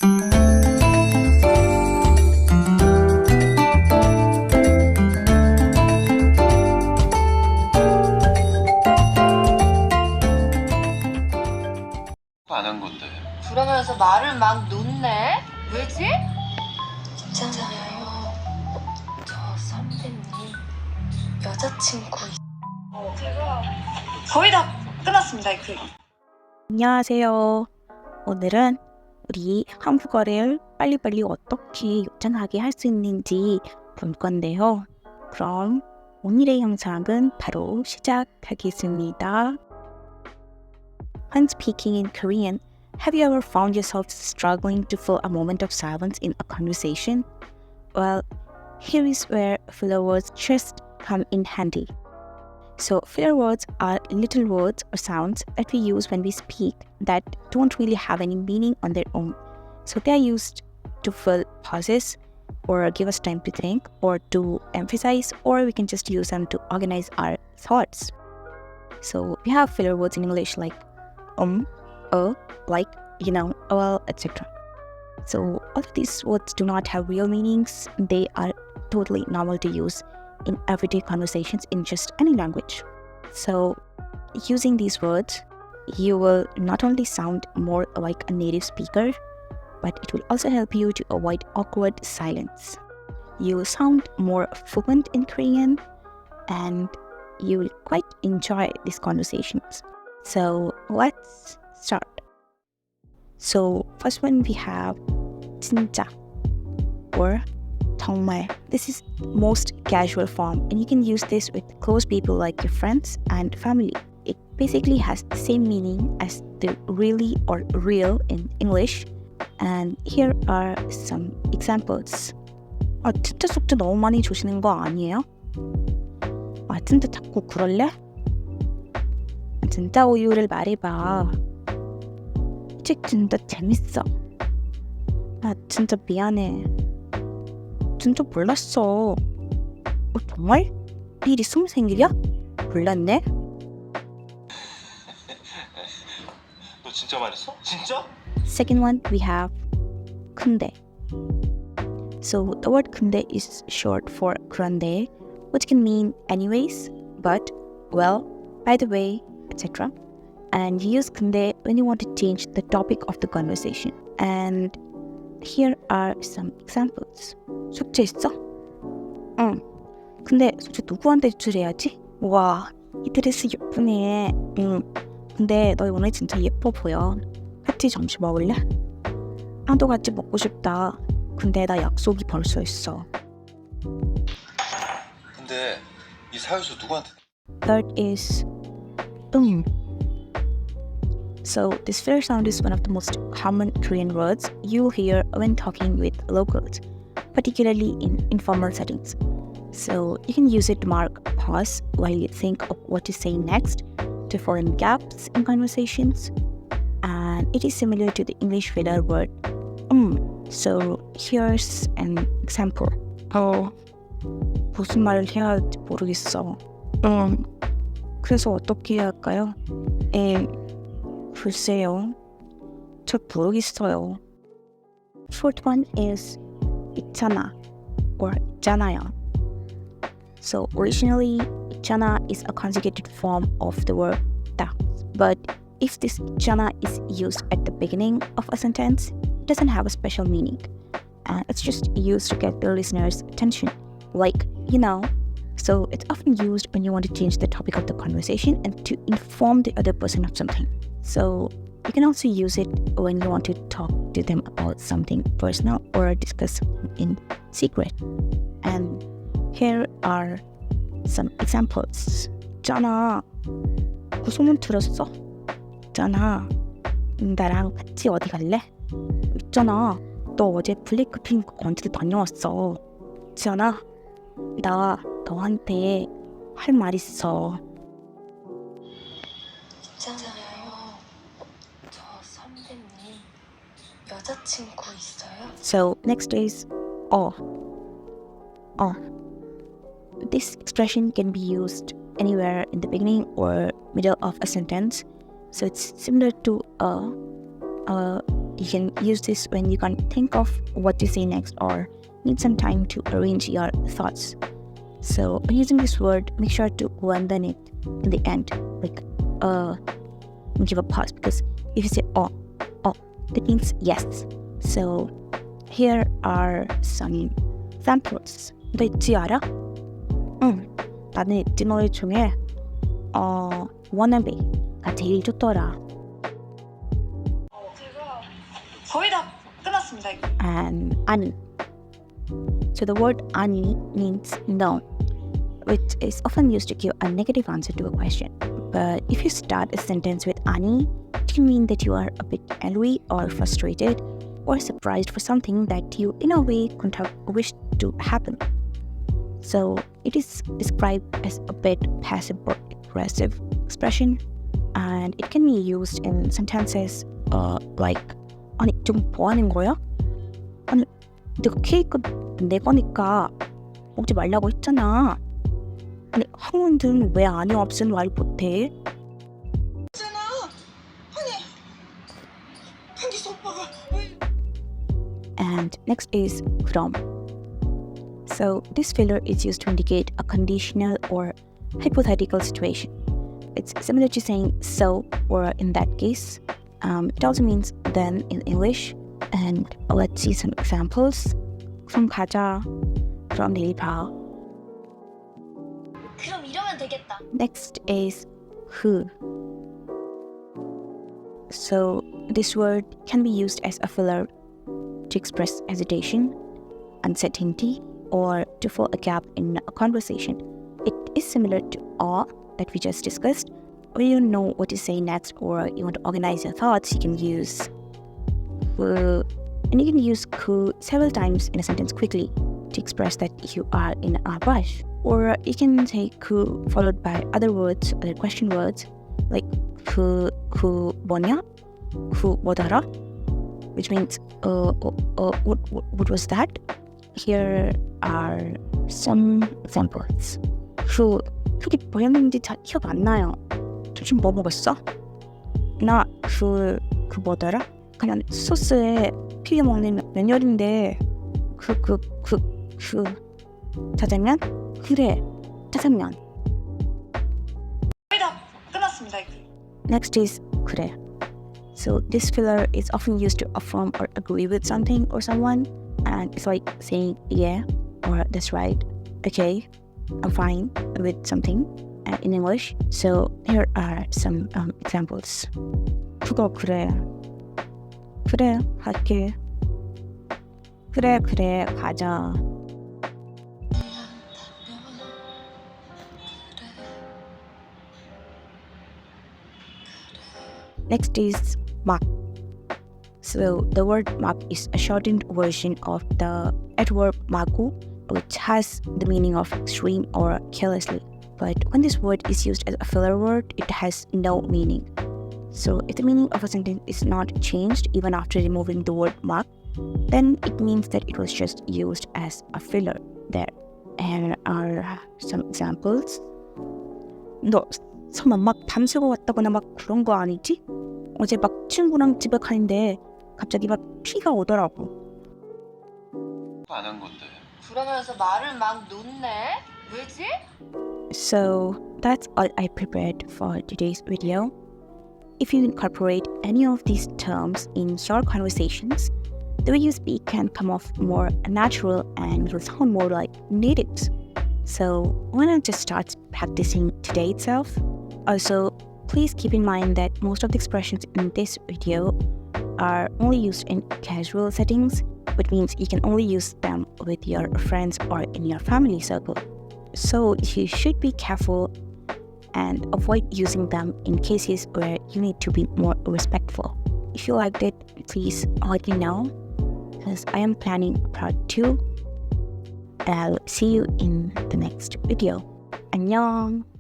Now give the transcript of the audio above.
안 한 건데. 그러면서 말을 막 놓네? 왜지? 있잖아요. 저 선배님 여자친구 제가 거의 다 끝났습니다. 안녕하세요. 오늘은 우리 한국어를 빨리빨리 어떻게 요전하게 할 수 있는지 볼 건데요. 그럼 오늘의 영상은 바로 시작하겠습니다. When speaking in Korean, have you ever found yourself struggling to fill a moment of silence in a conversation? Well, here is where filler words just come in handy. So filler words are little words or sounds that we use when we speak that don't really have any meaning on their own. So they are used to fill pauses or give us time to think or to emphasize, or we can just use them to organize our thoughts. So we have filler words in English like like, well, etc. So all of these words do not have real meanings. They are totally normal to use in everyday conversations in just any language. So using these words, you will not only sound more like a native speaker, but it will also help you to avoid awkward silence. You will sound more fluent in Korean and you will quite enjoy these conversations. So let's start. So first one we have 진짜 or 정말. This is most casual form and you can use this with close people like your friends and family. It basically has the same meaning as the really or real in English. And here are some examples. 진짜 숙제 너무 많이 주시는 거 아니에요? 진짜 자꾸 그럴래? 진짜 우유를 말해봐. 이 책 진짜 재밌어. 진짜 미안해. 진짜 몰랐어. 정말? 내일이 스무 생일이야? 몰랐네? 너 진짜 말했어? 진짜? Second one we have 근데. So the word 근데 is short for 그런데, which can mean anyways, but, well, by the way, etc. And you use 근데 when you want to change the topic of the conversation. And here are some examples. 숙제 있어? 응. 근데 숙제 누구한테 제출해야지? 와, 이 드레스 예쁘네. 응. 근데 너 오늘 진짜 예뻐 보여. 같이 점심 먹을래? 나도 같이 먹고 싶다. 근데 나 약속이 벌써 있어. 근데 이 사유서 누구한테? Third is So this filler sound is one of the most common Korean words you'll hear when talking with locals, particularly in informal settings. So you can use it to mark a pause while you think of what to say next, to fill in gaps in conversations, and it is similar to the English filler word So here's an example. 무슨 말을 해야 할지 모르겠어. 그래서 어떻게 해야 할까요? 글쎄요. 잘 모르겠어요. Fourth one is 있잖아 or 있잖아요. So originally, 있잖아 is a conjugated form of the word 다. But if this 있잖아 is used at the beginning of a sentence, it doesn't have a special meaning. And it's just used to get the listener's attention. Like, So it's often used when you want to change the topic of the conversation and to inform the other person of something. So you can also use it when you want to talk to them about something personal or discuss in secret. And here are some examples. 있잖아, 그 소문 들었어? 있잖아, 나랑 같이 어디 갈래? 있잖아, 너 어제 블랙핑크 콘서트 다녀왔어. 있잖아, 나 너한테 할 말 있어. 있잖아요. 저 선배님 여자친구 있어요? So next is This expression can be used anywhere in the beginning or middle of a sentence. So it's similar to you can use this when you can't think of what to say next or need some time to arrange your thoughts. So when using this word, make sure to lengthen it in the end, like give a pause, because if you say oh, that means yes. So here are some samples. 너 있지 알아? 응, 나는 있지 너희 중에 wannabe가 제일 좋더라. 제가 거의 다 끝났습니다. And 아니. So the word 아니 means no, which is often used to give a negative answer to a question. But if you start a sentence with 아니, it can mean that you are a bit angry or frustrated or surprised for something that you in a way couldn't have wished to happen. So it is described as a bit passive or aggressive expression, and it can be used in sentences like 아니 지금 뭐 하는 거야? 아니 내가 케이크 내 거니까 먹지 말라고 했잖아. 아니 학원들은 왜 아니 없은 말 못해? 있잖아. 아니 강기수 오빠가 왜? And next is 그럼. So this filler is used to indicate a conditional or hypothetical situation. It's similar to saying so or in that case. It also means then in English. And let's see some examples. 그럼 가자. 그럼 내일 봐. 그럼 이러면 되겠다. Next is who. So this word can be used as a filler to express hesitation, uncertainty, or to fill a gap in a conversation. It is similar to all that we just discussed. When you don't know what to say next or you want to organize your thoughts, you can use who. And you can use who several times in a sentence quickly to express that you are in a rush. Or you can say who followed by other words, other question words, like who 뭐냐? who 뭐더라? Which means what was that? Here are some examples. 그게 뭐였는지 잘 기억 안 나요. 지금 뭐 먹었어? 나 그 뭐더라? 그냥 소스에 튀겨 먹는 면 요리인데 그 짜장면? 그래, 짜장면. 거의 다 끝났습니다. Next is 그래. So this filler is often used to affirm or agree with something or someone, and it's like saying yeah or that's right, okay, I'm fine with something in English. So here are some examples. 그거 그래. 그래 할게. 그래 가자. Next is 막. So the word 막 is a shortened version of the adverb 마구, which has the meaning of extreme or carelessly. But when this word is used as a filler word, it has no meaning. So if the meaning of a sentence is not changed even after removing the word 막, then it means that it was just used as a filler there. And are some examples. 너 설마 막 밤새고 왔다거나 막 그런 거 아니지? 어제 막 친구랑 집에 가는데 갑자기 막 피가 오더라고. 안 한 건데. 그러면서 말을 막 놓네. 왜지? So that's all I prepared for today's video. If you incorporate any of these terms in your conversations, the way you speak can come off more natural and you'll sound more like natives. So why not just start practicing today itself? Also, please keep in mind that most of the expressions in this video are only used in casual settings, which means you can only use them with your friends or in your family circle. So you should be careful and avoid using them in cases where you need to be more respectful. If you liked it, please let me know, because I am planning part 2. I'll see you in the next video. 안녕!